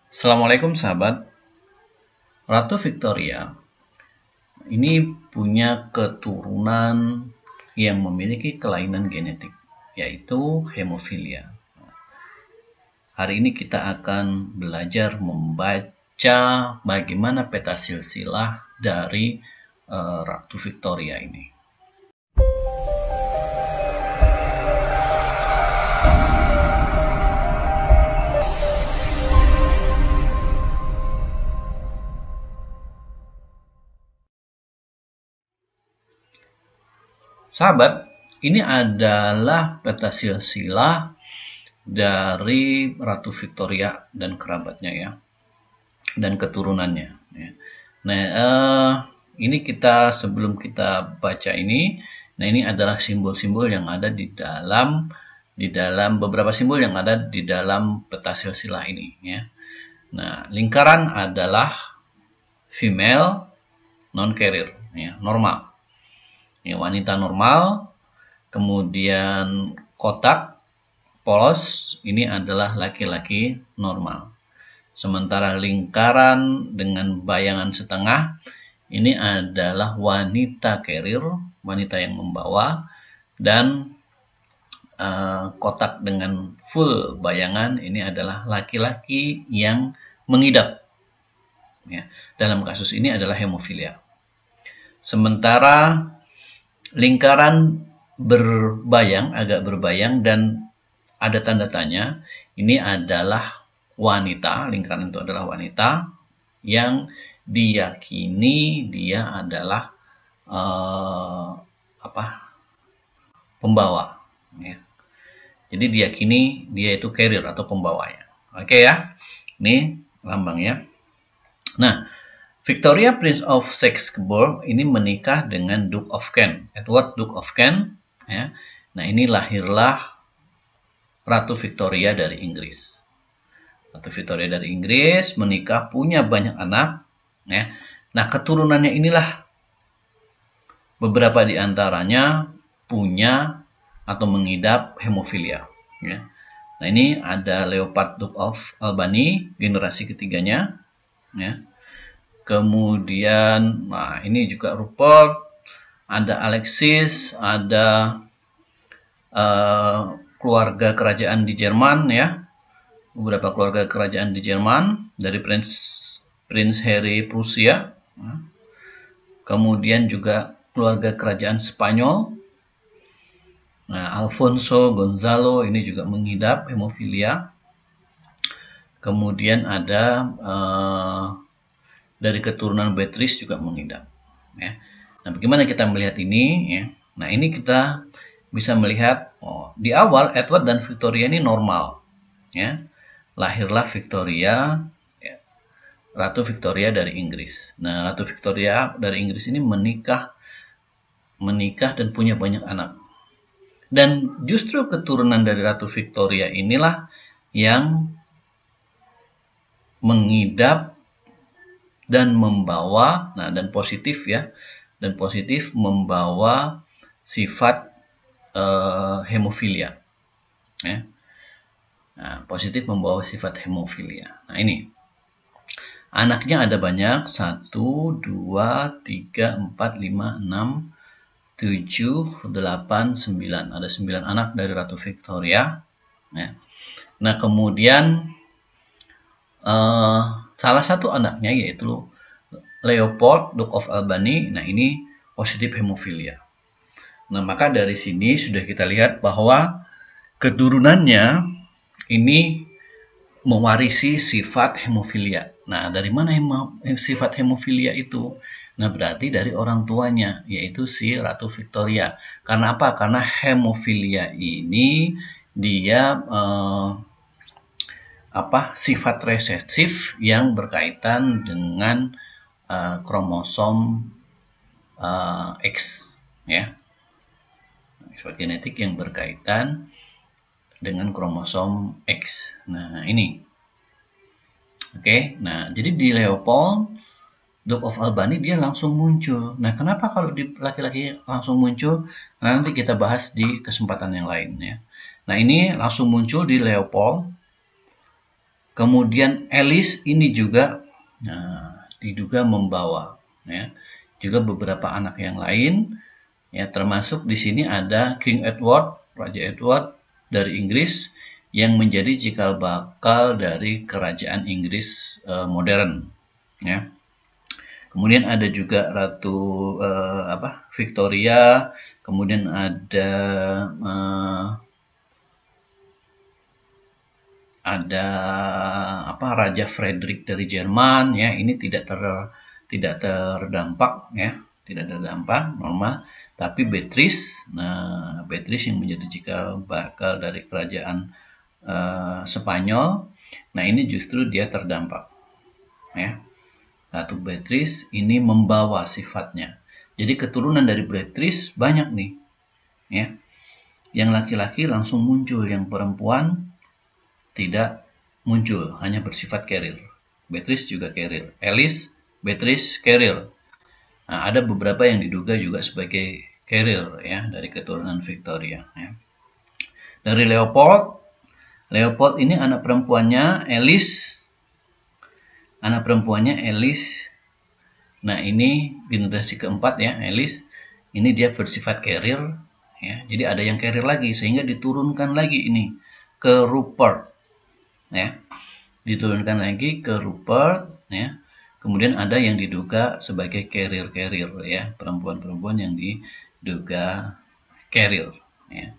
Assalamualaikum sahabat. Ratu Victoria ini punya keturunan yang memiliki kelainan genetik, yaitu hemofilia. Hari ini kita akan belajar membaca bagaimana peta silsilah dari Ratu Victoria ini. Sahabat, ini adalah peta silsilah dari Ratu Victoria dan kerabatnya ya, dan keturunannya. Ya. Nah, ini sebelum kita baca ini, nah ini adalah simbol-simbol yang ada di dalam beberapa simbol yang ada di dalam peta silsilah ini. Ya. Nah, lingkaran adalah female non carrier, ya, normal. Ini wanita normal, kemudian kotak polos ini adalah laki-laki normal. Sementara lingkaran dengan bayangan setengah ini adalah wanita carrier, wanita yang membawa, dan kotak dengan full bayangan ini adalah laki-laki yang mengidap. Ya, dalam kasus ini adalah hemofilia. Sementara lingkaran agak berbayang dan ada tanda tanya, ini adalah wanita, lingkaran itu adalah wanita yang diyakini dia adalah pembawa. Ya. Jadi diyakini dia itu carrier atau pembawanya. Oke ya, ini lambangnya. Nah, Victoria Prince of Saxe-Coburg ini menikah dengan Duke of Kent, Edward Duke of Kent. Ya. Nah, ini lahirlah Ratu Victoria dari Inggris. Ratu Victoria dari Inggris menikah, punya banyak anak. Ya. Nah, keturunannya inilah beberapa di antaranya punya atau mengidap hemofilia. Ya. Nah, ini ada Leopold Duke of Albany, generasi ketiganya. Ya. Kemudian, nah ini juga Rupert, ada Alexis, ada keluarga kerajaan di Jerman ya, beberapa keluarga kerajaan di Jerman dari Prince Harry Prusia. Kemudian juga keluarga kerajaan Spanyol. Nah, Alfonso Gonzalo ini juga mengidap hemofilia. Kemudian ada dari keturunan Beatrice juga mengidap. Ya. Nah, bagaimana kita melihat ini? Ya. Nah, ini kita bisa melihat di awal Edward dan Victoria ini normal. Ya. Lahirlah Victoria, ya, Ratu Victoria dari Inggris. Nah, Ratu Victoria dari Inggris ini menikah dan punya banyak anak. Dan justru keturunan dari Ratu Victoria inilah yang mengidap dan membawa, nah dan positif ya, dan positif membawa sifat hemofilia. Ya. Nah, positif membawa sifat hemofilia. Nah ini, anaknya ada banyak, 1, 2, 3, 4, 5, 6, 7, 8, 9. Ada 9 anak dari Ratu Victoria. Ya. Nah kemudian salah satu anaknya yaitu Leopold Duke of Albany. Nah ini positif hemofilia. Nah maka dari sini sudah kita lihat bahwa keturunannya ini mewarisi sifat hemofilia. Nah dari mana sifat hemofilia itu? Nah berarti dari orang tuanya, yaitu si Ratu Victoria. Karena apa? Karena hemofilia ini dia sifat resesif yang berkaitan dengan kromosom X, ya, sifat genetik yang berkaitan dengan kromosom X. Nah ini, oke. Nah jadi di Leopold Duke of Albany dia langsung muncul. Nah kenapa kalau di laki-laki langsung muncul? Nah, nanti kita bahas di kesempatan yang lain ya. Nah ini langsung muncul di Leopold. Kemudian Alice ini juga diduga membawa, ya, juga beberapa anak yang lain, ya, termasuk di sini ada King Edward, Raja Edward dari Inggris yang menjadi cikal bakal dari kerajaan Inggris modern, ya. Kemudian ada juga Ratu Victoria, kemudian ada Raja Frederick dari Jerman, ya. Ini tidak terdampak, ya, tidak terdampak, normal. Tapi Beatrice, Beatrice yang menjadi cikal bakal dari kerajaan Spanyol, nah ini justru dia terdampak, ya. Ratu Beatrice ini membawa sifatnya. Jadi keturunan dari Beatrice banyak nih, ya. Yang laki-laki langsung muncul, yang perempuan tidak muncul, hanya bersifat carrier. Beatrice juga carrier. Alice, Beatrice, carrier. Nah, ada beberapa yang diduga juga sebagai carrier, ya, dari keturunan Victoria, ya. Dari Leopold ini anak perempuannya Alice. Anak perempuannya Alice. Nah, ini generasi keempat, ya, Alice. Ini dia bersifat carrier, ya. Jadi ada yang carrier lagi sehingga diturunkan lagi ini ke Rupert, ya. Diturunkan lagi ke Rupert, ya. Kemudian ada yang diduga sebagai carrier, ya, perempuan-perempuan yang diduga carrier, ya.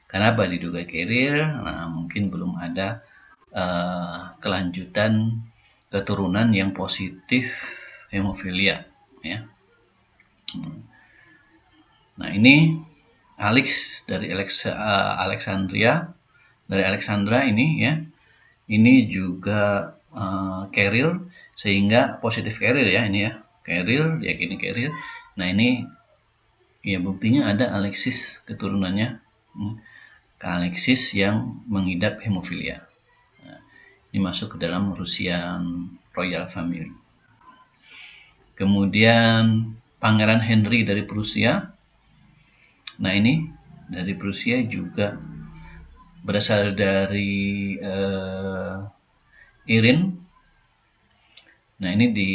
Kenapa diduga carrier? Nah, mungkin belum ada kelanjutan keturunan yang positif hemofilia, ya. Nah, ini Alex dari Alexandria, dari Alexandra ini, ya. Ini juga carrier, sehingga positif carrier, ya, ini, ya, carrier, diyakini carrier. Nah, ini ya buktinya ada Alexis keturunannya, Alexis yang mengidap hemofilia. Nah, ini masuk ke dalam Russian Royal Family. Kemudian Pangeran Henry dari Prusia. Nah, ini dari Prusia juga berasal dari Irene. Nah, ini di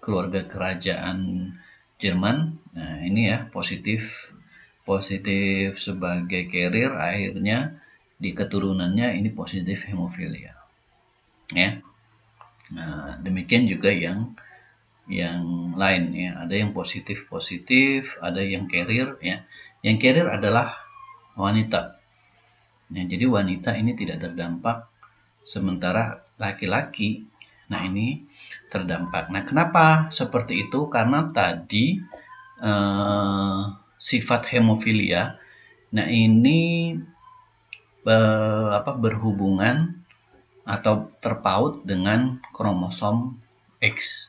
keluarga kerajaan Jerman. Nah, ini, ya, positif sebagai carrier, akhirnya di keturunannya ini positif hemofilia, ya. Nah, demikian juga yang lain, ya. Ada yang positif, ada yang carrier, ya. Yang carrier adalah wanita. Nah, jadi wanita ini tidak terdampak, sementara laki-laki, nah, ini terdampak. Nah, kenapa seperti itu? Karena tadi sifat hemofilia, nah, ini berhubungan atau terpaut dengan kromosom X,